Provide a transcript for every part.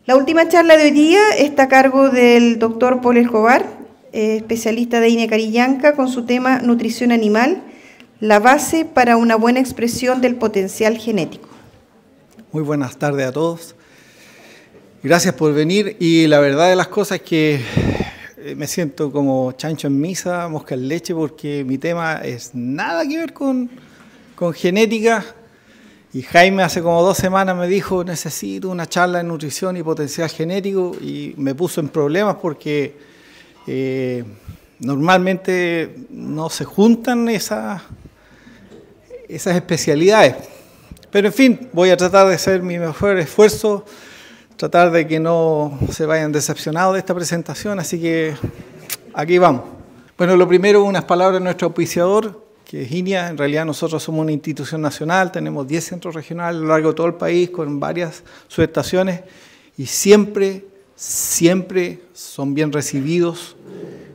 La última charla de hoy día está a cargo del doctor Paul Escobar, especialista de INE Carillanca, con su tema Nutrición Animal, la base para una buena expresión del potencial genético. Muy buenas tardes a todos. Gracias por venir, y la verdad de las cosas es que me siento como chancho en misa, mosca en leche, porque mi tema es nada que ver con genética. Y Jaime hace como 2 semanas me dijo, necesito una charla de nutrición y potencial genético, y me puso en problemas porque normalmente no se juntan esas especialidades. Pero en fin, voy a tratar de hacer mi mejor esfuerzo, tratar de que no se vayan decepcionados de esta presentación, así que aquí vamos. Bueno, lo primero, unas palabras de nuestro auspiciador, que es INEA. En realidad nosotros somos una institución nacional, tenemos 10 centros regionales a lo largo de todo el país con varias subestaciones, y siempre son bien recibidos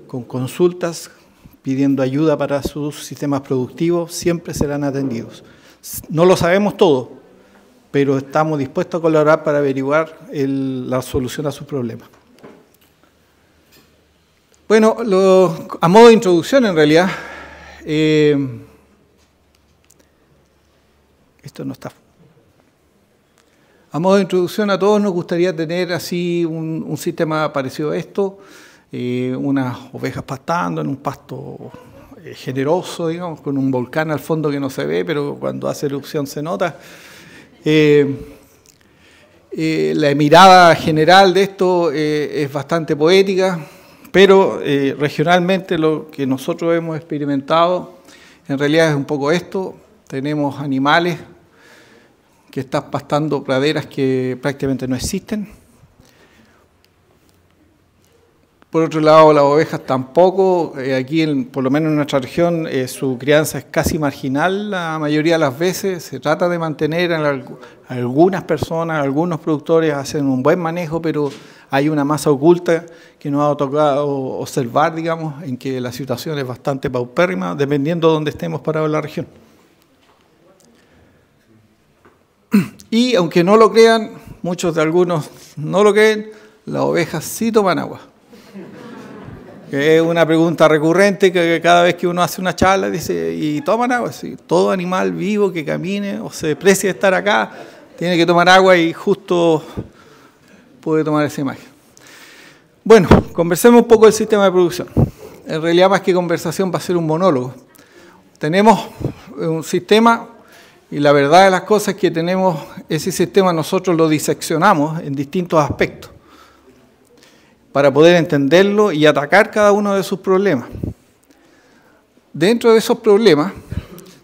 con consultas, pidiendo ayuda para sus sistemas productivos, siempre serán atendidos. No lo sabemos todo, pero estamos dispuestos a colaborar para averiguar la solución a sus problemas. Bueno, a modo de introducción, en realidad, esto no está. A modo de introducción, a todos nos gustaría tener así un sistema parecido a esto, unas ovejas pastando en un pasto generoso, digamos, con un volcán al fondo que no se ve, pero cuando hace erupción se nota. La mirada general de esto es bastante poética, pero regionalmente lo que nosotros hemos experimentado en realidad es un poco esto. Tenemos animales que están pastando praderas que prácticamente no existen. Por otro lado, las ovejas tampoco. Aquí, por lo menos en nuestra región, su crianza es casi marginal la mayoría de las veces. Se trata de mantener a algunas personas, algunos productores hacen un buen manejo, pero hay una masa oculta que nos ha tocado observar, digamos, en que la situación es bastante paupérrima, dependiendo de dónde estemos parados en la región. Y aunque no lo crean, muchos de algunos no lo creen, las ovejas sí toman agua. Que es una pregunta recurrente que cada vez que uno hace una charla dice, ¿y toman agua? Sí, todo animal vivo que camine o se precie de estar acá tiene que tomar agua, y justo puede tomar esa imagen. Bueno, conversemos un poco del sistema de producción. En realidad, más que conversación, va a ser un monólogo. Tenemos un sistema, y la verdad de las cosas es que tenemos ese sistema, nosotros lo diseccionamos en distintos aspectos para poder entenderlo y atacar cada uno de sus problemas. Dentro de esos problemas,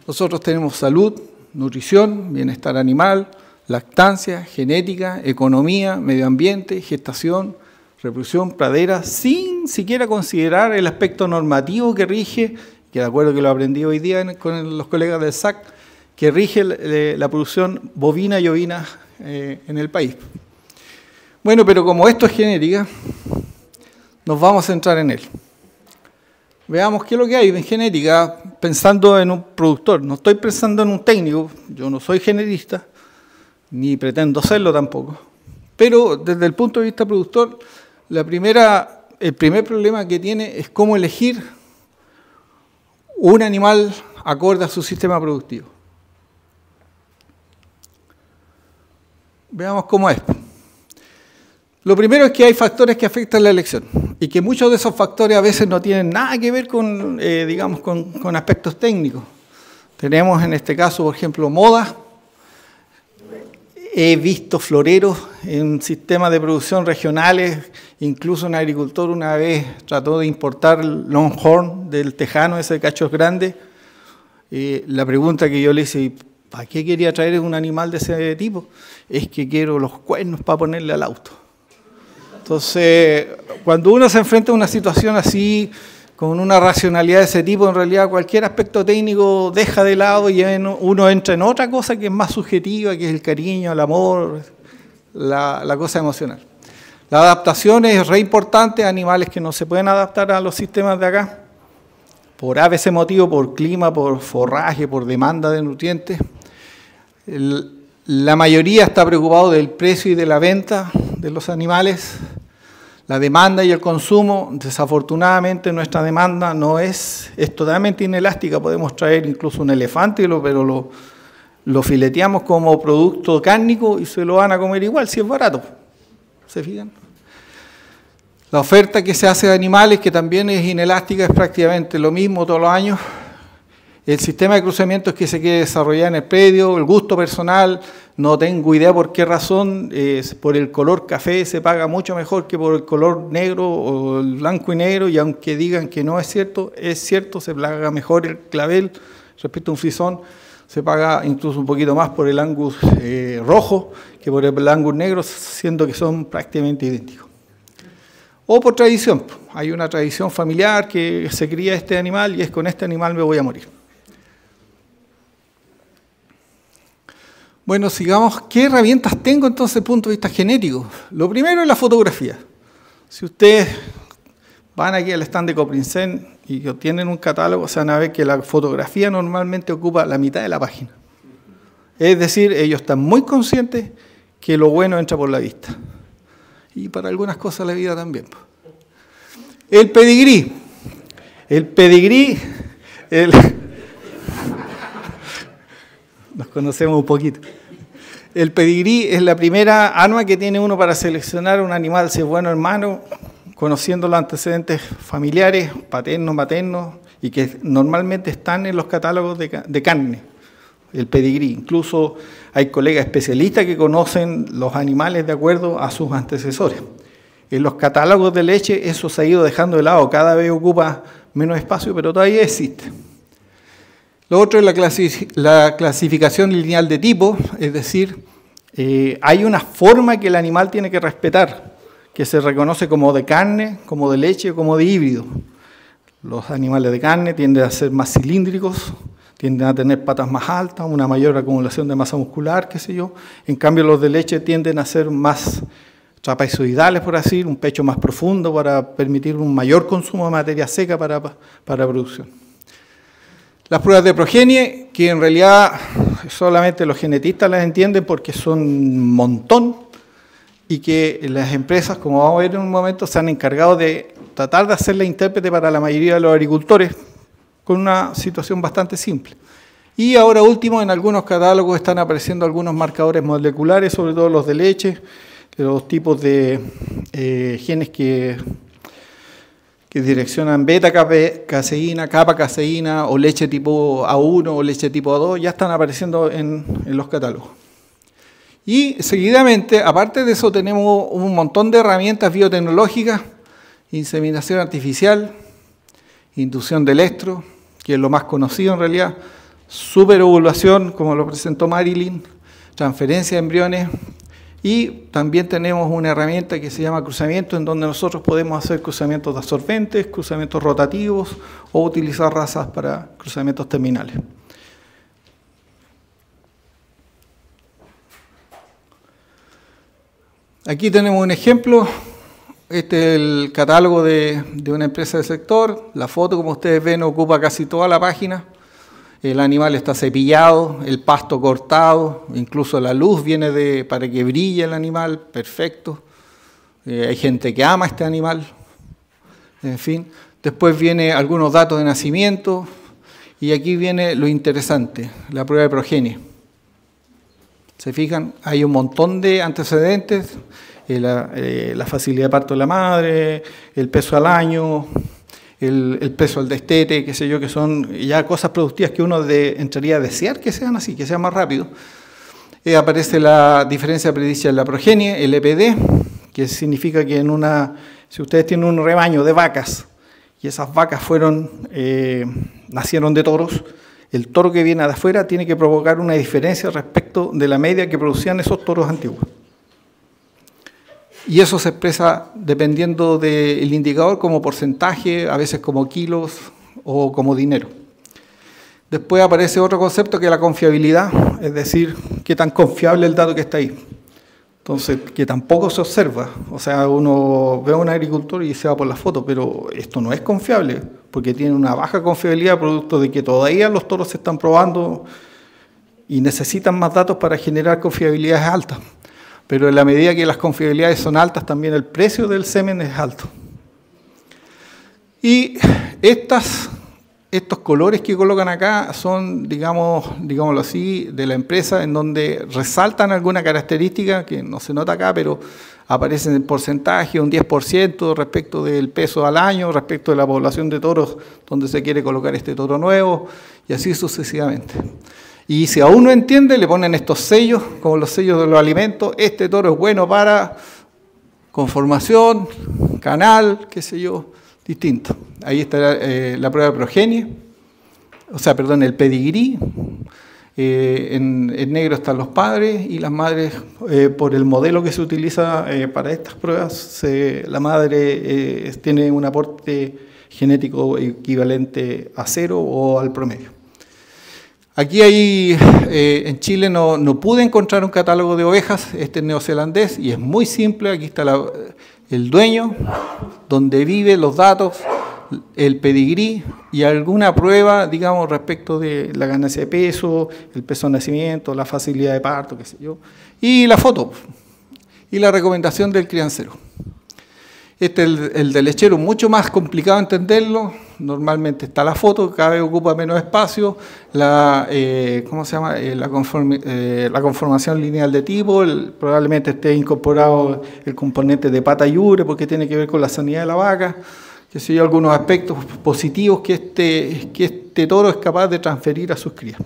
nosotros tenemos salud, nutrición, bienestar animal, lactancia, genética, economía, medio ambiente, gestación, reproducción, pradera, sin siquiera considerar el aspecto normativo que rige, que de acuerdo que lo aprendí hoy día con los colegas del SAC, que rige la producción bovina y ovina en el país. Bueno, pero como esto es genética, nos vamos a centrar en él. Veamos qué es lo que hay en genética, pensando en un productor. No estoy pensando en un técnico, yo no soy genetista, ni pretendo serlo tampoco. Pero desde el punto de vista productor, el primer problema que tiene es cómo elegir un animal acorde a su sistema productivo. Veamos cómo es. Lo primero es que hay factores que afectan la elección, y que muchos de esos factores a veces no tienen nada que ver con, con aspectos técnicos. Tenemos en este caso, por ejemplo, moda. He visto floreros en sistemas de producción regionales, incluso un agricultor una vez trató de importar Longhorn del tejano, ese de cachos grandes. La pregunta que yo le hice, ¿para qué quería traer un animal de ese tipo? Es que quiero los cuernos para ponerle al auto. Entonces, cuando uno se enfrenta a una situación así, con una racionalidad de ese tipo, en realidad cualquier aspecto técnico deja de lado y uno entra en otra cosa que es más subjetiva, que es el cariño, el amor, la cosa emocional. La adaptación es re importante a animales que no se pueden adaptar a los sistemas de acá, por a veces motivo, por clima, por forraje, por demanda de nutrientes. La mayoría está preocupado del precio y de la venta de los animales, la demanda y el consumo. Desafortunadamente nuestra demanda no es totalmente inelástica. Podemos traer incluso un elefante, pero lo fileteamos como producto cárnico y se lo van a comer igual si es barato. ¿Se fijan? La oferta que se hace de animales, que también es inelástica, es prácticamente lo mismo todos los años. El sistema de cruzamientos que se quiere desarrollar en el predio, el gusto personal, no tengo idea por qué razón, por el color café se paga mucho mejor que por el color negro o el blanco y negro, y aunque digan que no es cierto, se paga mejor el clavel respecto a un frisón, se paga incluso un poquito más por el Angus rojo que por el Angus negro, siendo que son prácticamente idénticos. O por tradición, hay una tradición familiar que se cría este animal y es con este animal me voy a morir. Bueno, sigamos. ¿Qué herramientas tengo entonces desde el punto de vista genético? Lo primero es la fotografía. Si ustedes van aquí al stand de Coprinsen y tienen un catálogo, se van a ver que la fotografía normalmente ocupa la mitad de la página. Es decir, ellos están muy conscientes que lo bueno entra por la vista. Y para algunas cosas la vida también. El pedigrí. Nos conocemos un poquito. El pedigrí es la primera arma que tiene uno para seleccionar un animal, si es bueno o malo, conociendo los antecedentes familiares, paternos, maternos, y que normalmente están en los catálogos de carne, el pedigrí. Incluso hay colegas especialistas que conocen los animales de acuerdo a sus antecesores. En los catálogos de leche eso se ha ido dejando de lado, cada vez ocupa menos espacio, pero todavía existe. Lo otro es la clasificación lineal de tipo, es decir, hay una forma que el animal tiene que respetar, que se reconoce como de carne, como de leche, como de híbrido. Los animales de carne tienden a ser más cilíndricos, tienden a tener patas más altas, una mayor acumulación de masa muscular, qué sé yo. En cambio, los de leche tienden a ser más trapezoidales, por así decir, un pecho más profundo para permitir un mayor consumo de materia seca para producción. Las pruebas de progenie, que en realidad solamente los genetistas las entienden porque son un montón y que las empresas, como vamos a ver en un momento, se han encargado de tratar de hacerla intérprete para la mayoría de los agricultores con una situación bastante simple. Y ahora último, en algunos catálogos están apareciendo algunos marcadores moleculares, sobre todo los de leche, de los tipos de genes que direccionan beta-caseína, kappa-caseína, o leche tipo A1 o leche tipo A2, ya están apareciendo en los catálogos. Y seguidamente, aparte de eso, tenemos un montón de herramientas biotecnológicas, inseminación artificial, inducción del estro, que es lo más conocido en realidad, superovulación, como lo presentó Marilyn, transferencia de embriones, y también tenemos una herramienta que se llama cruzamiento, en donde nosotros podemos hacer cruzamientos de absorbentes, cruzamientos rotativos o utilizar razas para cruzamientos terminales. Aquí tenemos un ejemplo. Este es el catálogo de una empresa del sector. La foto, como ustedes ven, ocupa casi toda la página. El animal está cepillado, el pasto cortado, incluso la luz viene para que brille el animal, perfecto. Hay gente que ama este animal, en fin. Después viene algunos datos de nacimiento y aquí viene lo interesante, la prueba de progenie. ¿Se fijan? Hay un montón de antecedentes, la facilidad de parto de la madre, el peso al año, el peso al destete, qué sé yo, que son ya cosas productivas que uno entraría a desear que sean así, que sean más rápido. Aparece la diferencia predicha en la progenie, el EPD, que significa que si ustedes tienen un rebaño de vacas y esas vacas nacieron de toros, el toro que viene de afuera tiene que provocar una diferencia respecto de la media que producían esos toros antiguos. Y eso se expresa dependiendo del indicador como porcentaje, a veces como kilos o como dinero. Después aparece otro concepto que es la confiabilidad, es decir, qué tan confiable es el dato que está ahí. Entonces, que tampoco se observa. O sea, uno ve a un agricultor y se va por la foto, pero esto no es confiable, porque tiene una baja confiabilidad producto de que todavía los toros se están probando y necesitan más datos para generar confiabilidades altas. pero en la medida que las confiabilidades son altas, también el precio del semen es alto. Y estos colores que colocan acá son, digámoslo así, de la empresa, en donde resaltan alguna característica que no se nota acá, pero aparece en porcentaje, un 10% respecto del peso al año, respecto de la población de toros donde se quiere colocar este toro nuevo, y así sucesivamente. Y si aún no entiende, le ponen estos sellos, como los sellos de los alimentos. Este toro es bueno para conformación, canal, qué sé yo, distinto. Ahí está la prueba de progenie, el pedigrí. En negro están los padres y las madres. Por el modelo que se utiliza para estas pruebas, la madre tiene un aporte genético equivalente a 0 o al promedio. Aquí en Chile no pude encontrar un catálogo de ovejas, este es neozelandés y es muy simple. Aquí está el dueño, donde vive, los datos, el pedigrí y alguna prueba, digamos, respecto de la ganancia de peso, el peso de nacimiento, la facilidad de parto, qué sé yo, y la foto y la recomendación del criancero. Este es el del lechero, mucho más complicado entenderlo. Normalmente está la foto, cada vez ocupa menos espacio, la conformación lineal de tipo, probablemente esté incorporado el componente de pata y ubre porque tiene que ver con la sanidad de la vaca, que sé yo, algunos aspectos positivos que este toro es capaz de transferir a sus crías.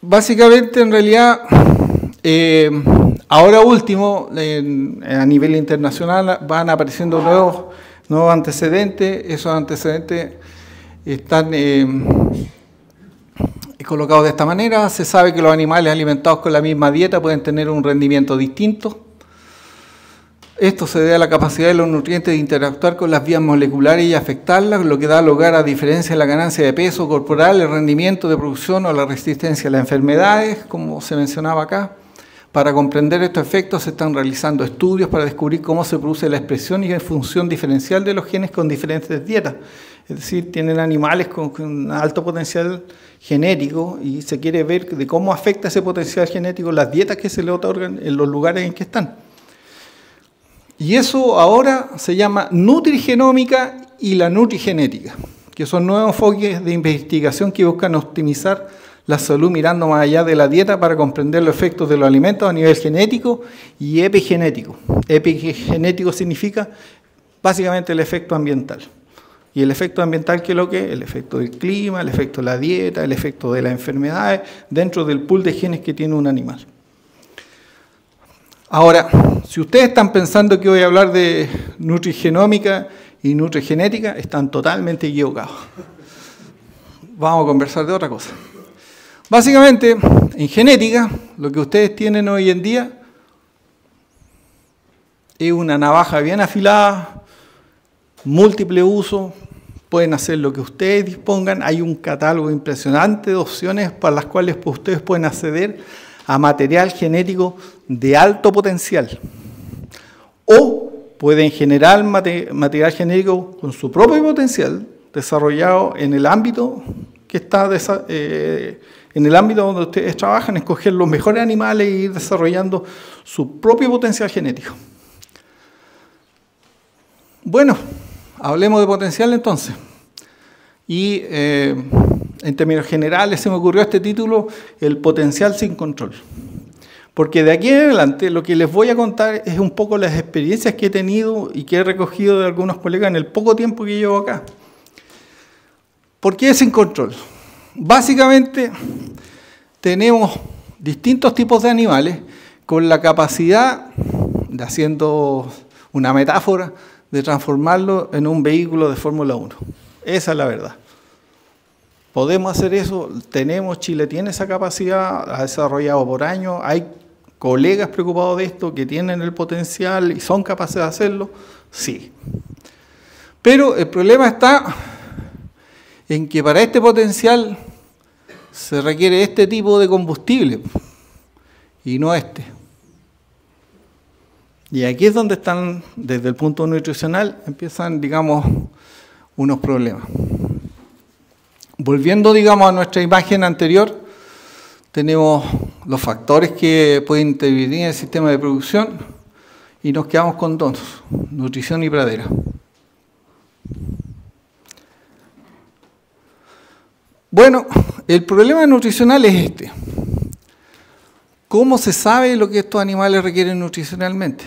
Básicamente, en realidad, ahora último, a nivel internacional, van apareciendo nuevos antecedentes. Esos antecedentes están colocados de esta manera. Se sabe que los animales alimentados con la misma dieta pueden tener un rendimiento distinto. Esto se debe a la capacidad de los nutrientes de interactuar con las vías moleculares y afectarlas, lo que da lugar a diferencia en la ganancia de peso corporal, el rendimiento de producción o la resistencia a las enfermedades, como se mencionaba acá. Para comprender estos efectos se están realizando estudios para descubrir cómo se produce la expresión y función diferencial de los genes con diferentes dietas. Es decir, tienen animales con un alto potencial genético y se quiere ver de cómo afecta ese potencial genético las dietas que se le otorgan en los lugares en que están. Y eso ahora se llama nutrigenómica y la nutrigenética, que son nuevos enfoques de investigación que buscan optimizar la salud mirando más allá de la dieta para comprender los efectos de los alimentos a nivel genético y epigenético. Epigenético significa básicamente el efecto ambiental. Y el efecto ambiental, ¿qué es lo que es? El efecto del clima, el efecto de la dieta, el efecto de las enfermedades dentro del pool de genes que tiene un animal. Ahora, si ustedes están pensando que voy a hablar de nutrigenómica y nutrigenética, están totalmente equivocados. Vamos a conversar de otra cosa. Básicamente, en genética, lo que ustedes tienen hoy en día es una navaja bien afilada, múltiple uso, pueden hacer lo que ustedes dispongan. Hay un catálogo impresionante de opciones para las cuales ustedes pueden acceder a material genético de alto potencial. O pueden generar material genético con su propio potencial, desarrollado en el ámbito que está en el ámbito donde ustedes trabajan, escoger los mejores animales e ir desarrollando su propio potencial genético. Bueno, hablemos de potencial entonces. Y en términos generales se me ocurrió este título, el potencial sin control. Porque de aquí en adelante lo que les voy a contar es un poco las experiencias que he tenido y que he recogido de algunos colegas en el poco tiempo que llevo acá. ¿Por qué sin control? Básicamente tenemos distintos tipos de animales con la capacidad, haciendo una metáfora, de transformarlo en un vehículo de Fórmula 1. Esa es la verdad. Podemos hacer eso, Chile tiene esa capacidad, ha desarrollado por años, hay colegas preocupados de esto que tienen el potencial y son capaces de hacerlo, sí. Pero el problema está en que para este potencial se requiere este tipo de combustible y no este. Y aquí es donde están, desde el punto nutricional, empiezan, digamos, unos problemas. Volviendo, digamos, a nuestra imagen anterior, tenemos los factores que pueden intervenir en el sistema de producción y nos quedamos con dos, nutrición y pradera. Bueno, el problema nutricional es este. ¿Cómo se sabe lo que estos animales requieren nutricionalmente?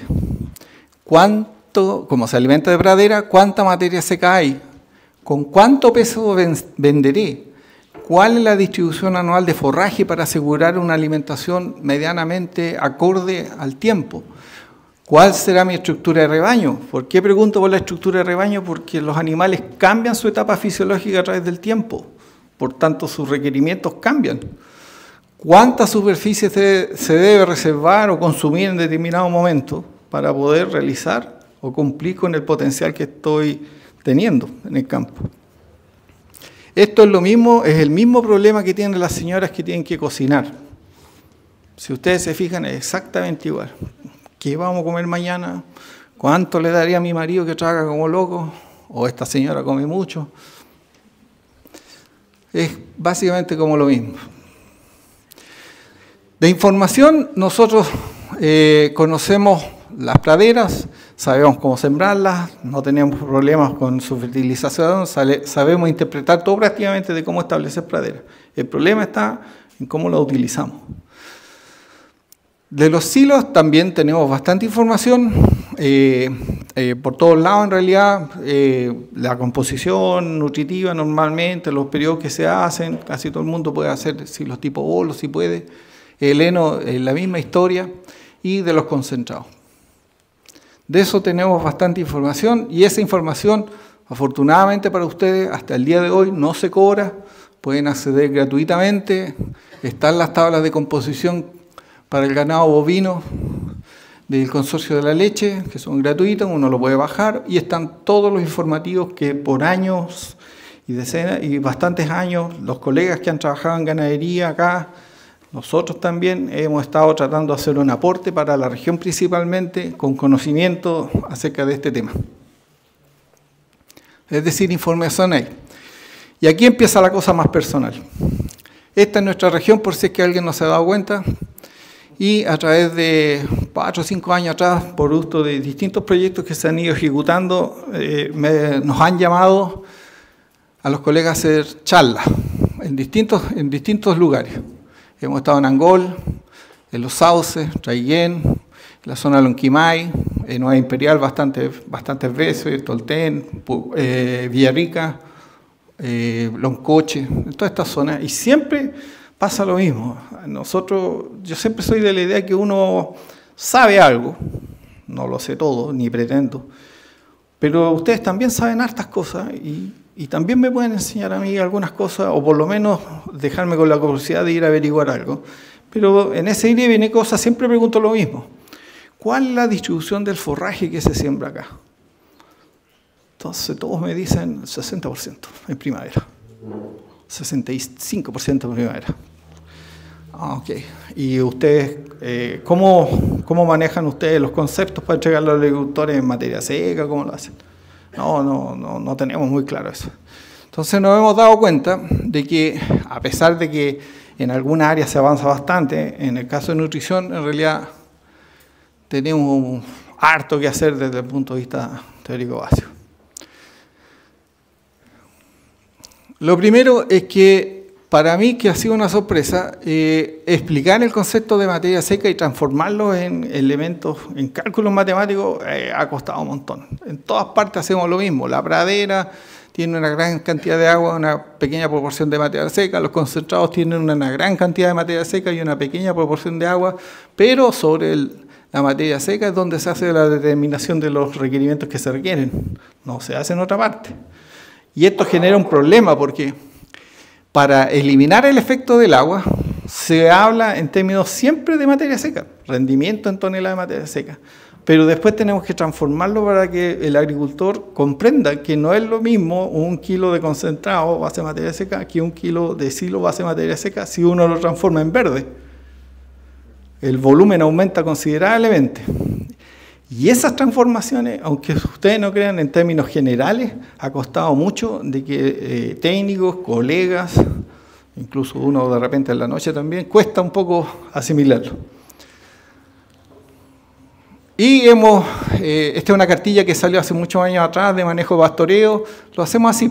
¿Cuánto, como se alimenta de pradera, cuánta materia seca hay? ¿Con cuánto peso venderé? ¿Cuál es la distribución anual de forraje para asegurar una alimentación medianamente acorde al tiempo? ¿Cuál será mi estructura de rebaño? ¿Por qué pregunto por la estructura de rebaño? Porque los animales cambian su etapa fisiológica a través del tiempo. Por tanto, sus requerimientos cambian. ¿Cuánta superficie se debe reservar o consumir en determinado momento para poder realizar o cumplir con el potencial que estoy teniendo en el campo? Esto es lo mismo, es el mismo problema que tienen las señoras que tienen que cocinar. Si ustedes se fijan, es exactamente igual. ¿Qué vamos a comer mañana? ¿Cuánto le daría a mi marido que trabaja como loco? ¿O esta señora come mucho? Es básicamente como lo mismo. De información, nosotros conocemos las praderas, sabemos cómo sembrarlas, no tenemos problemas con su fertilización, sabemos interpretar todo prácticamente de cómo establecer praderas. El problema está en cómo lo utilizamos. De los silos también tenemos bastante información, por todos lados en realidad, la composición nutritiva normalmente, los periodos que se hacen, casi todo el mundo puede hacer silos tipo bolos si puede, el heno, la misma historia, y de los concentrados. De eso tenemos bastante información y esa información, afortunadamente para ustedes, hasta el día de hoy no se cobra, pueden acceder gratuitamente, están las tablas de composición para el ganado bovino del Consorcio de la Leche, que son gratuitas, uno lo puede bajar, y están todos los informativos que por años y decenas y bastantes años, los colegas que han trabajado en ganadería acá, nosotros también hemos estado tratando de hacer un aporte para la región principalmente con conocimiento acerca de este tema. Es decir, información hay. Y aquí empieza la cosa más personal. Esta es nuestra región, por si es que alguien no se ha dado cuenta, y a través de 4 o 5 años atrás, por gusto de distintos proyectos que se han ido ejecutando, nos han llamado a los colegas a hacer charlas en distintos lugares. Hemos estado en Angol, en Los Sauces, Traiguén, en la zona de Lonquimay, en Nueva Imperial bastantes veces, Tolten, Villarrica, Loncoche, en toda esta zona. Y siempre pasa lo mismo. Yo siempre soy de la idea que uno sabe algo, no lo sé todo, ni pretendo, pero ustedes también saben hartas cosas y también me pueden enseñar a mí algunas cosas, o por lo menos dejarme con la curiosidad de ir a averiguar algo. Pero en ese ir y viene cosas siempre pregunto lo mismo. ¿Cuál es la distribución del forraje que se siembra acá? Entonces todos me dicen 60% en primavera, 65% en primavera. Ok. ¿Y ustedes, cómo manejan ustedes los conceptos para entregar a los agricultores en materia seca? ¿Cómo lo hacen? No tenemos muy claro eso. Entonces nos hemos dado cuenta de que, a pesar de que en algunas áreas se avanza bastante, en el caso de nutrición, en realidad tenemos harto que hacer desde el punto de vista teórico básico. Lo primero es que, para mí, que ha sido una sorpresa, explicar el concepto de materia seca y transformarlo en elementos, en cálculos matemáticos, ha costado un montón. En todas partes hacemos lo mismo. La pradera tiene una gran cantidad de agua, una pequeña proporción de materia seca. Los concentrados tienen una gran cantidad de materia seca y una pequeña proporción de agua, pero sobre la materia seca es donde se hace la determinación de los requerimientos que se requieren. No se hace en otra parte. Y esto genera un problema porque para eliminar el efecto del agua se habla en términos siempre de materia seca, rendimiento en tonelada de materia seca. Pero después tenemos que transformarlo para que el agricultor comprenda que no es lo mismo 1 kilo de concentrado base de materia seca que 1 kilo de silo base de materia seca si uno lo transforma en verde. El volumen aumenta considerablemente. Y esas transformaciones, aunque ustedes no crean en términos generales, ha costado mucho de que técnicos, colegas, incluso uno de repente en la noche también, cuesta un poco asimilarlo. Y esta es una cartilla que salió hace muchos años atrás de manejo de pastoreo, lo hacemos así.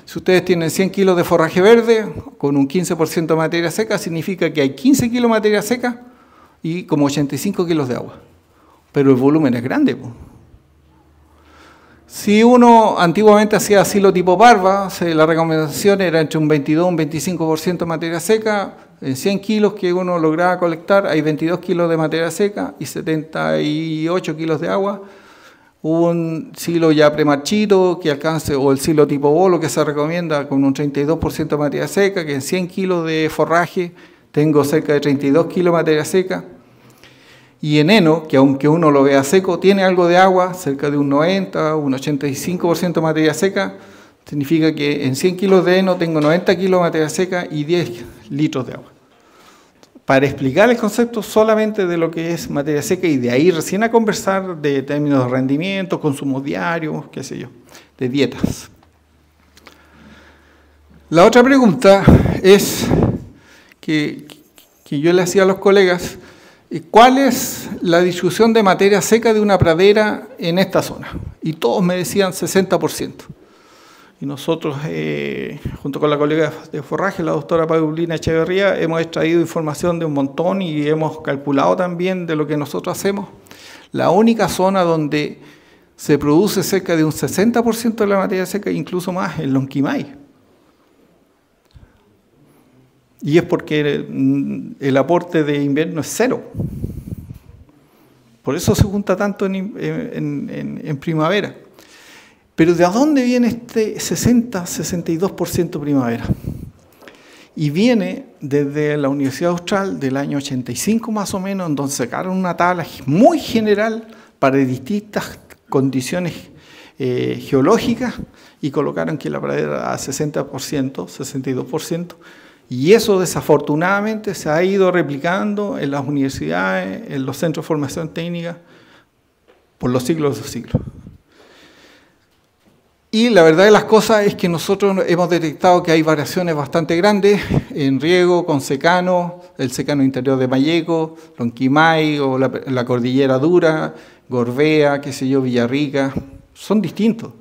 Si ustedes tienen 100 kilos de forraje verde, con un 15% de materia seca, significa que hay 15 kilos de materia seca y como 85 kilos de agua. Pero el volumen es grande, po. Si uno antiguamente hacía silo tipo parva, la recomendación era entre un 22 y un 25% de materia seca. En 100 kilos que uno lograba colectar, hay 22 kilos de materia seca y 78 kilos de agua. Un silo ya premarchito que alcance, o el silo tipo bolo que se recomienda con un 32% de materia seca, que en 100 kilos de forraje tengo cerca de 32 kilos de materia seca. Y en heno, que aunque uno lo vea seco, tiene algo de agua, cerca de un 90, un 85% de materia seca, significa que en 100 kilos de heno tengo 90 kilos de materia seca y 10 litros de agua. Para explicar el concepto solamente de lo que es materia seca y de ahí recién a conversar de términos de rendimiento, consumos diarios, qué sé yo, de dietas. La otra pregunta es que yo le hacía a los colegas, ¿cuál es la distribución de materia seca de una pradera en esta zona? Y todos me decían 60%. Y nosotros, junto con la colega de forraje, la doctora Paulina Echeverría, hemos extraído información de un montón y hemos calculado también de lo que nosotros hacemos. La única zona donde se produce cerca de un 60% de la materia seca, incluso más, es Lonquimay. Y es porque el aporte de invierno es cero. Por eso se junta tanto en primavera. Pero ¿de dónde viene este 60-62% primavera? Y viene desde la Universidad Austral del año 85 más o menos, en donde sacaron una tabla muy general para distintas condiciones geológicas y colocaron que la pradera era a 60%, 62%. Y eso desafortunadamente se ha ido replicando en las universidades, en los centros de formación técnica, por los siglos de los siglos. Y la verdad de las cosas es que nosotros hemos detectado que hay variaciones bastante grandes en riego, con secano, el secano interior de Malleco, Lonquimay o la Cordillera Dura, Gorbea, qué sé yo, Villarrica, son distintos.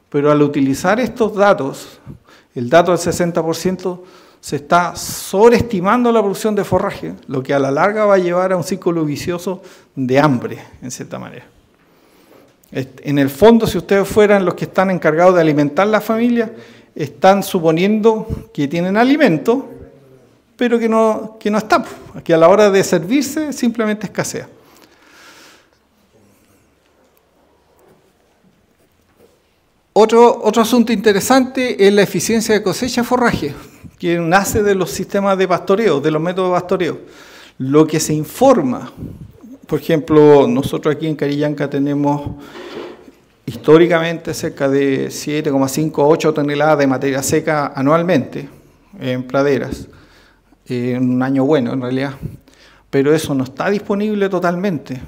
Pero al utilizar estos datos, el dato del 60%, se está sobreestimando la producción de forraje, lo que a la larga va a llevar a un círculo vicioso de hambre, en cierta manera. En el fondo, si ustedes fueran los que están encargados de alimentar la familia, están suponiendo que tienen alimento, pero que no está, que a la hora de servirse simplemente escasea. Otro asunto interesante es la eficiencia de cosecha de forraje, que nace de los sistemas de pastoreo, de los métodos de pastoreo. Lo que se informa, por ejemplo, nosotros aquí en Carillanca tenemos históricamente cerca de 7,5 a 8 toneladas de materia seca anualmente en praderas, en un año bueno en realidad, pero eso no está disponible totalmente,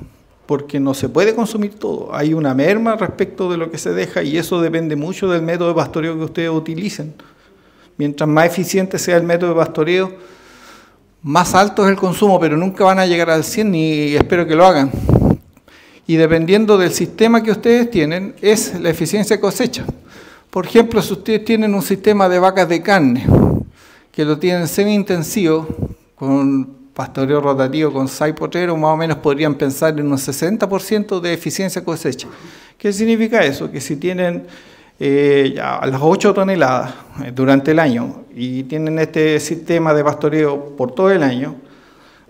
porque no se puede consumir todo. Hay una merma respecto de lo que se deja y eso depende mucho del método de pastoreo que ustedes utilicen. Mientras más eficiente sea el método de pastoreo, más alto es el consumo, pero nunca van a llegar al 100 ni espero que lo hagan. Y dependiendo del sistema que ustedes tienen, es la eficiencia de cosecha. Por ejemplo, si ustedes tienen un sistema de vacas de carne, que lo tienen semi-intensivo, con pastoreo rotativo, con 6 potreros, más o menos podrían pensar en un 60% de eficiencia de cosecha. ¿Qué significa eso? Que si tienen ya las 8 toneladas durante el año y tienen este sistema de pastoreo por todo el año,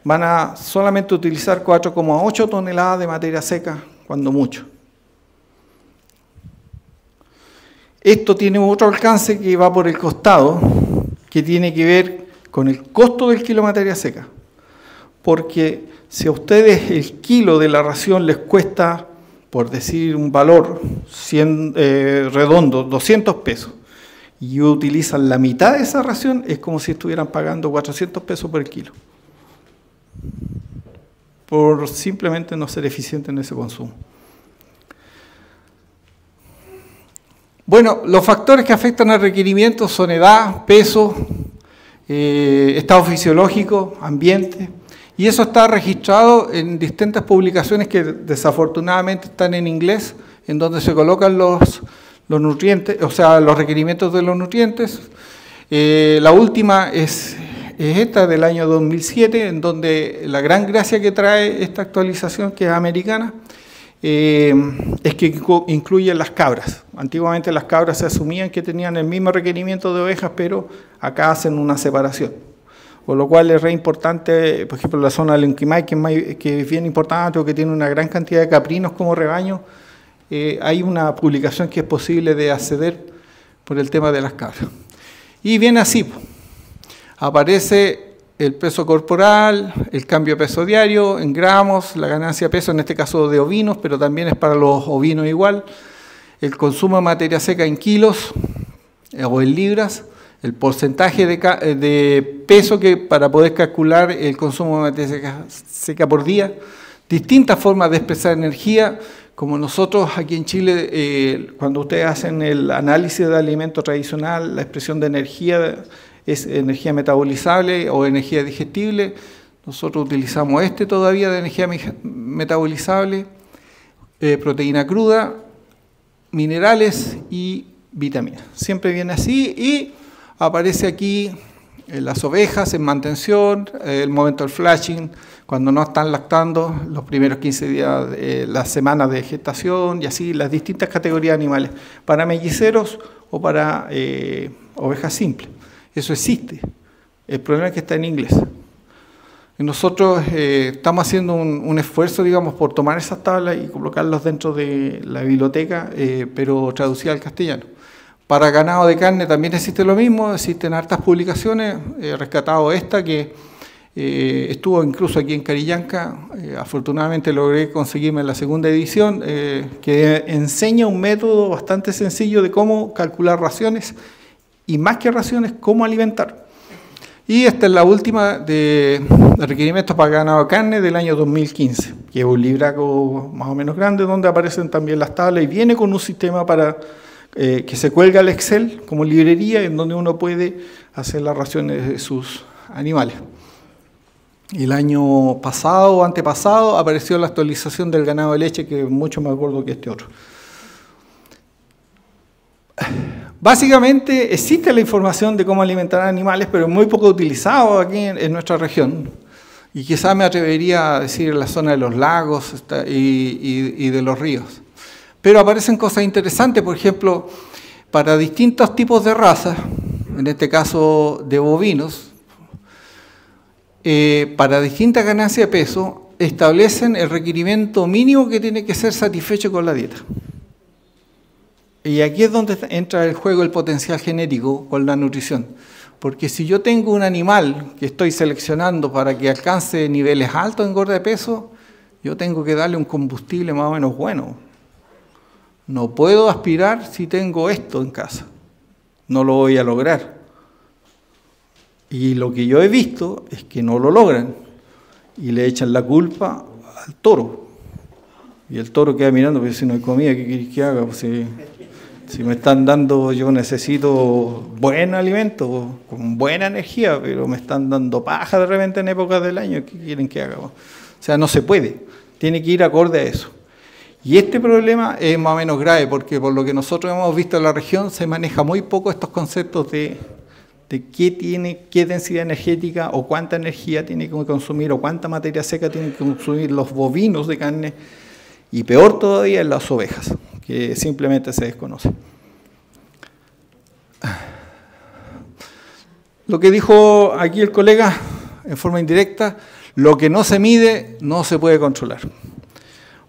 van a solamente utilizar 4,8 toneladas de materia seca, cuando mucho. Esto tiene otro alcance que va por el costado, que tiene que ver con el costo del kilo de materia seca. Porque si a ustedes el kilo de la ración les cuesta, por decir un valor redondo, 200 pesos, y utilizan la mitad de esa ración, es como si estuvieran pagando 400 pesos por el kilo. Por simplemente no ser eficiente en ese consumo. Bueno, los factores que afectan al requerimiento son edad, peso, estado fisiológico, ambiente, y eso está registrado en distintas publicaciones que desafortunadamente están en inglés, en donde se colocan los nutrientes, o sea, los requerimientos de los nutrientes. La última es esta del año 2007, en donde la gran gracia que trae esta actualización, que es americana, es que incluye las cabras. Antiguamente las cabras se asumían que tenían el mismo requerimiento de ovejas, pero acá hacen una separación. Por lo cual es re importante, por ejemplo, la zona del Inquimay, que es bien importante, o que tiene una gran cantidad de caprinos como rebaño, hay una publicación que es posible de acceder por el tema de las cabras. Y viene así, aparece el peso corporal, el cambio de peso diario en gramos, la ganancia de peso, en este caso de ovinos, pero también es para los ovinos igual, el consumo de materia seca en kilos o en libras, el porcentaje de peso que para poder calcular el consumo de materia seca por día, distintas formas de expresar energía, como nosotros aquí en Chile, cuando ustedes hacen el análisis de alimento tradicional, la expresión de energía es energía metabolizable o energía digestible. Nosotros utilizamos todavía de energía metabolizable, proteína cruda, minerales y vitaminas. Siempre viene así y aparece aquí las ovejas en mantención, el momento del flashing, cuando no están lactando, los primeros 15 días, las semanas de gestación y así, las distintas categorías de animales, para melliceros o para ovejas simples. Eso existe. El problema es que está en inglés. Y nosotros estamos haciendo un esfuerzo, digamos, por tomar esas tablas y colocarlas dentro de la biblioteca, pero traducida al castellano. Para ganado de carne también existe lo mismo, existen hartas publicaciones, he rescatado esta que estuvo incluso aquí en Carillanca, afortunadamente logré conseguirme la segunda edición, que enseña un método bastante sencillo de cómo calcular raciones y más que raciones, cómo alimentar. Y esta es la última de requerimientos para ganado de carne del año 2015, que es un libraco más o menos grande donde aparecen también las tablas y viene con un sistema para que se cuelga el Excel como librería en donde uno puede hacer las raciones de sus animales. El año pasado o antepasado apareció la actualización del ganado de leche, que mucho me acuerdo que este otro. Básicamente existe la información de cómo alimentar animales, pero es muy poco utilizado aquí en nuestra región. Y quizás me atrevería a decir en la zona de los lagos y de los ríos. Pero aparecen cosas interesantes, por ejemplo, para distintos tipos de razas, en este caso de bovinos, para distintas ganancias de peso, establecen el requerimiento mínimo que tiene que ser satisfecho con la dieta. Y aquí es donde entra el juego el potencial genético con la nutrición. Porque si yo tengo un animal que estoy seleccionando para que alcance niveles altos en engorda de peso, yo tengo que darle un combustible más o menos bueno. No puedo aspirar si tengo esto en casa. No lo voy a lograr. Y lo que yo he visto es que no lo logran. Y le echan la culpa al toro. Y el toro queda mirando, porque si no hay comida, ¿qué quieres que haga? Pues si me están dando, yo necesito buen alimento, con buena energía, pero me están dando paja de repente en épocas del año, ¿qué quieren que haga? O sea, no se puede. Tiene que ir acorde a eso. Y este problema es más o menos grave porque por lo que nosotros hemos visto en la región se maneja muy poco estos conceptos de qué densidad energética o cuánta energía tiene que consumir o cuánta materia seca tienen que consumir los bovinos de carne y peor todavía en las ovejas, que simplemente se desconoce. Lo que dijo aquí el colega en forma indirecta, lo que no se mide no se puede controlar.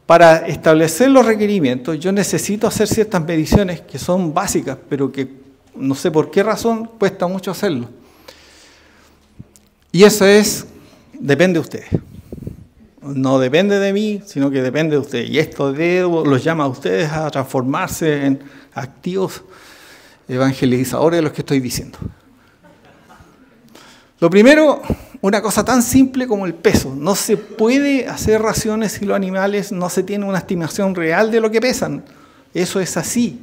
Para establecer los requerimientos, yo necesito hacer ciertas mediciones que son básicas, pero que no sé por qué razón cuesta mucho hacerlo. Y eso depende de ustedes. No depende de mí, sino que depende de ustedes. Y esto los llama a ustedes a transformarse en activos evangelizadores de lo que estoy diciendo. Lo primero, una cosa tan simple como el peso. No se puede hacer raciones si los animales no se tiene una estimación real de lo que pesan. Eso es así.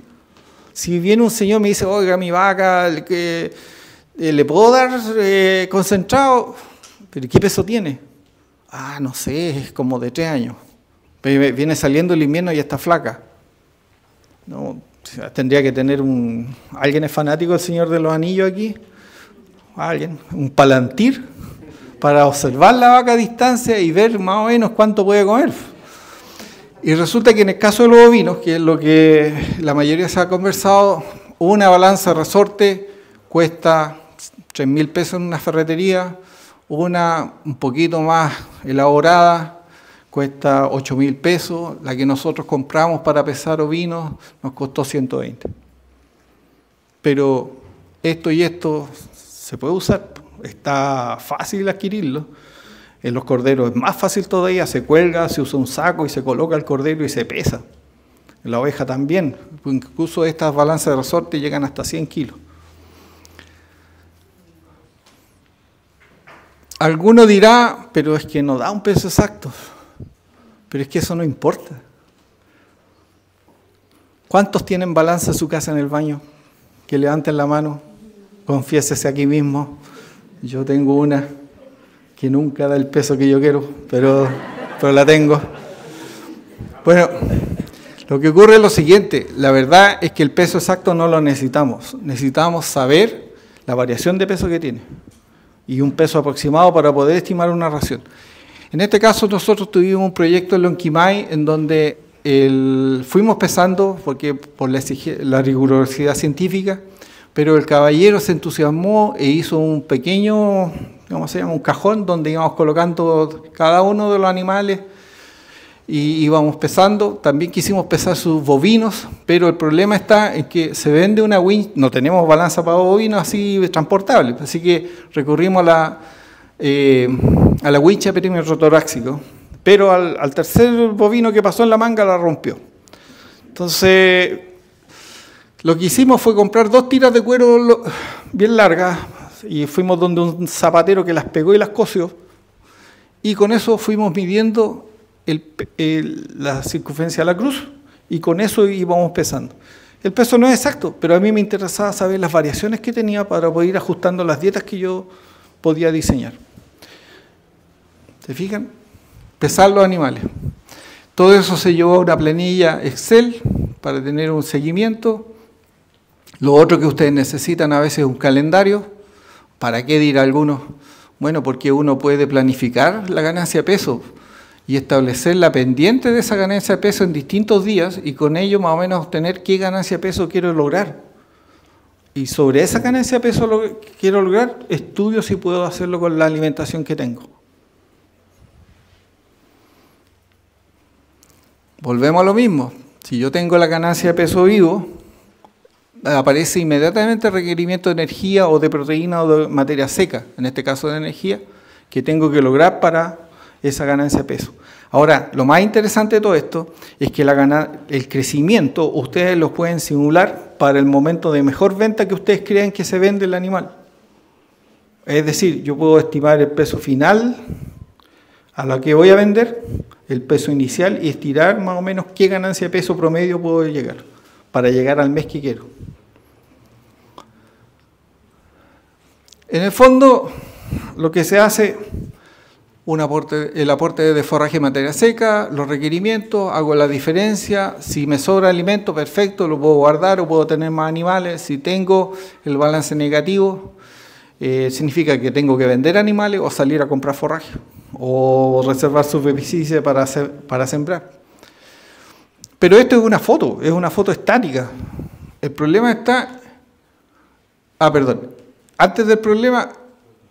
Si viene un señor y me dice, oiga, mi vaca que ¿Le puedo dar concentrado? ¿Pero qué peso tiene? Ah, no sé, es como de 3 años. Pero viene saliendo el invierno y está flaca. No, tendría que tener ¿Alguien es fanático del Señor de los Anillos aquí? ¿Alguien? ¿Un palantir? Para observar la vaca a distancia y ver más o menos cuánto puede comer. Y resulta que en el caso de los ovinos, que es lo que la mayoría se ha conversado, una balanza de resorte cuesta 3.000 pesos en una ferretería, una un poquito más elaborada cuesta 8.000 pesos, la que nosotros compramos para pesar ovinos nos costó 120. Pero esto y esto se puede usar, está fácil adquirirlo. En los corderos es más fácil todavía, se cuelga, se usa un saco y se coloca el cordero y se pesa. En la oveja también, incluso estas balanzas de resorte llegan hasta 100 kilos. Alguno dirá, pero es que no da un peso exacto. Pero es que eso no importa. ¿Cuántos tienen balanza en su casa en el baño? Que levanten la mano, confiésese aquí mismo. Yo tengo una que nunca da el peso que yo quiero, pero la tengo. Bueno, lo que ocurre es lo siguiente, la verdad es que el peso exacto no lo necesitamos. Necesitamos saber la variación de peso que tiene y un peso aproximado para poder estimar una ración. En este caso nosotros tuvimos un proyecto en Lonquimay en donde fuimos pesando porque por la rigurosidad científica, pero el caballero se entusiasmó e hizo un pequeño, ¿cómo se llama?, un cajón donde íbamos colocando cada uno de los animales y íbamos pesando. También quisimos pesar sus bovinos, pero el problema está en que se vende una winch, no tenemos balanza para bovinos así transportable, así que recurrimos a la wincha de perímetro torácico, pero al tercer bovino que pasó en la manga la rompió. Entonces, lo que hicimos fue comprar 2 tiras de cuero bien largas y fuimos donde un zapatero que las pegó y las cosió, y con eso fuimos midiendo la circunferencia de la cruz y con eso íbamos pesando. El peso no es exacto, pero a mí me interesaba saber las variaciones que tenía para poder ir ajustando las dietas que yo podía diseñar. ¿Se fijan? Pesar los animales. Todo eso se llevó a una planilla Excel para tener un seguimiento. Lo otro que ustedes necesitan a veces es un calendario. ¿Para qué dirá algunos? Bueno, porque uno puede planificar la ganancia de peso y establecer la pendiente de esa ganancia de peso en distintos días y con ello más o menos obtener qué ganancia de peso quiero lograr. Y sobre esa ganancia de peso que quiero lograr, estudio si puedo hacerlo con la alimentación que tengo. Volvemos a lo mismo. Si yo tengo la ganancia de peso vivo, aparece inmediatamente el requerimiento de energía o de proteína o de materia seca, en este caso de energía, que tengo que lograr para esa ganancia de peso. Ahora, lo más interesante de todo esto es que el crecimiento ustedes lo pueden simular para el momento de mejor venta que ustedes crean que se vende el animal. Es decir, yo puedo estimar el peso final a la que voy a vender, el peso inicial y estirar más o menos qué ganancia de peso promedio puedo llegar para llegar al mes que quiero. En el fondo, lo que se hace, el aporte de forraje de materia seca, los requerimientos, hago la diferencia, si me sobra alimento, perfecto, lo puedo guardar o puedo tener más animales. Si tengo el balance negativo, significa que tengo que vender animales o salir a comprar forraje o reservar superficie para sembrar. Pero esto es una foto estática. El problema está... Antes del problema,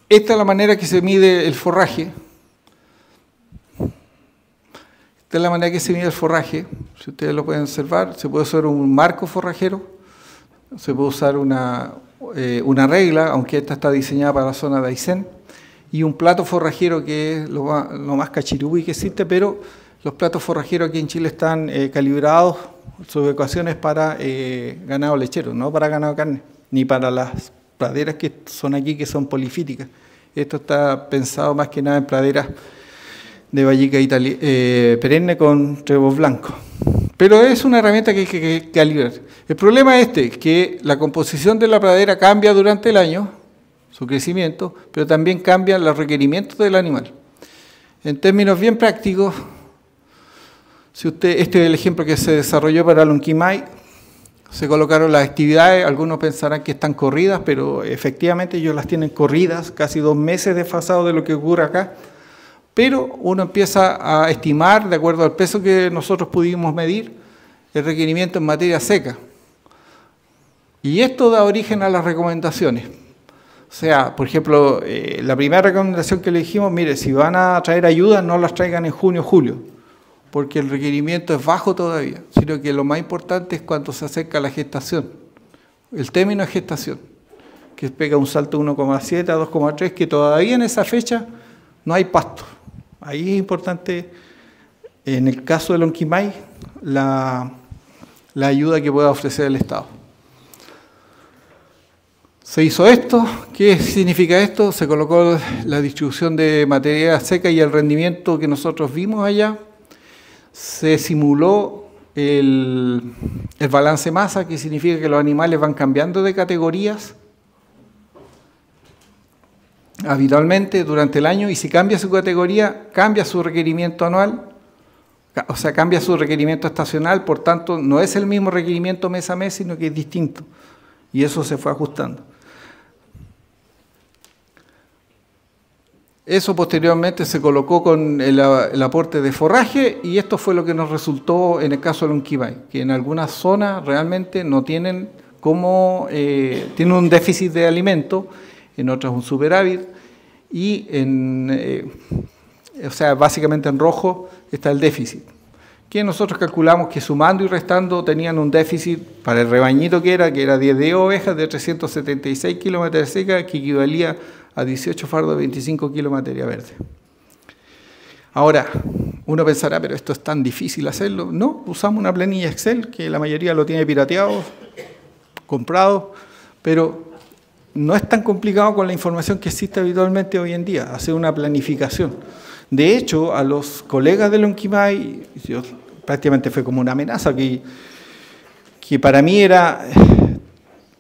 esta es la manera que se mide el forraje. Esta es la manera que se mide el forraje. Si ustedes lo pueden observar, se puede usar un marco forrajero, se puede usar una regla, aunque esta está diseñada para la zona de Aysén, y un plato forrajero que es lo más cachirubí que existe, pero los platos forrajeros aquí en Chile están calibrados, sus ecuaciones para ganado lechero, no para ganado de carne, ni para las praderas que son aquí, que son polifíticas. Esto está pensado más que nada en praderas de vallica perenne con trébol blanco. Pero es una herramienta que hay que calibrar. El problema es que la composición de la pradera cambia durante el año su crecimiento, pero también cambian los requerimientos del animal. En términos bien prácticos, este es el ejemplo que se desarrolló para Lonquimay. Se colocaron las actividades, algunos pensarán que están corridas, pero efectivamente ellos las tienen corridas, casi 2 meses desfasados de lo que ocurre acá. Pero uno empieza a estimar, de acuerdo al peso que nosotros pudimos medir, el requerimiento en materia seca. Y esto da origen a las recomendaciones. O sea, por ejemplo, la primera recomendación que le dijimos, mire, si van a traer ayuda, no las traigan en junio o julio, porque el requerimiento es bajo todavía, sino que lo más importante es cuando se acerca la gestación, el término de gestación, que pega un salto de 1,7 a 2,3, que todavía en esa fecha no hay pasto. Ahí es importante, en el caso de Lonquimay, la ayuda que pueda ofrecer el Estado. Se hizo esto. ¿Qué significa esto? Se colocó la distribución de materia seca y el rendimiento que nosotros vimos allá. Se simuló el balance masa, que significa que los animales van cambiando de categorías habitualmente durante el año, y si cambia su categoría, cambia su requerimiento anual, o sea, cambia su requerimiento estacional, por tanto, no es el mismo requerimiento mes a mes, sino que es distinto, y eso se fue ajustando. Eso posteriormente se colocó con el aporte de forraje, y esto fue lo que nos resultó en el caso de Lonquimay, que en algunas zonas realmente no tienen tienen un déficit de alimento, en otras un superávit, y o sea, básicamente en rojo está el déficit, que nosotros calculamos que sumando y restando tenían un déficit para el rebañito que era 10 ovejas de 376 kilos de materia seca, que equivalía a 18 fardos de 25 kilos de materia verde. Ahora, uno pensará, pero esto es tan difícil hacerlo. No, usamos una planilla Excel, que la mayoría lo tiene pirateado, comprado, pero no es tan complicado con la información que existe habitualmente hoy en día, hacer una planificación. De hecho, a los colegas de Lonquimay, prácticamente fue como una amenaza, que para mí era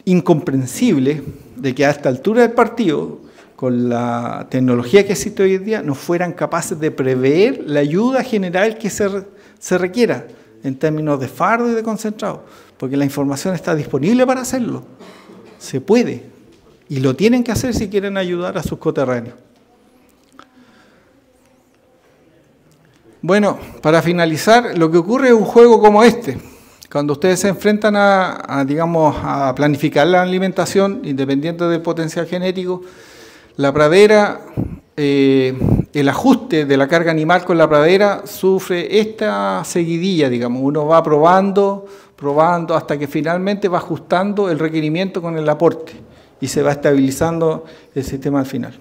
incomprensible de que a esta altura del partido, con la tecnología que existe hoy en día, no fueran capaces de prever la ayuda general que se requiera en términos de fardo y de concentrado, porque la información está disponible para hacerlo. Se puede, y lo tienen que hacer si quieren ayudar a sus coterráneos. Bueno, para finalizar, lo que ocurre es un juego como este. Cuando ustedes se enfrentan a planificar la alimentación, independiente del potencial genético, la pradera, el ajuste de la carga animal con la pradera sufre esta seguidilla, digamos. Uno va probando, hasta que finalmente va ajustando el requerimiento con el aporte y se va estabilizando el sistema al final.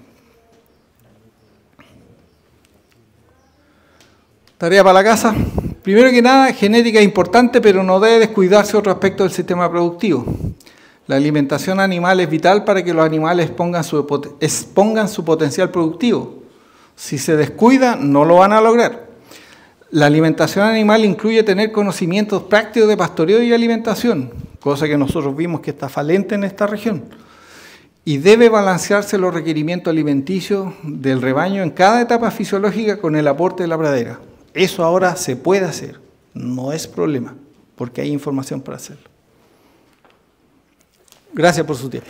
Tarea para la casa. Primero que nada, genética es importante, pero no debe descuidarse otro aspecto del sistema productivo. La alimentación animal es vital para que los animales expongan su potencial productivo. Si se descuida, no lo van a lograr. La alimentación animal incluye tener conocimientos prácticos de pastoreo y alimentación, cosa que nosotros vimos que está falente en esta región. Y debe balancearse los requerimientos alimenticios del rebaño en cada etapa fisiológica con el aporte de la pradera. Eso ahora se puede hacer, no es problema, porque hay información para hacerlo. Gracias por su tiempo.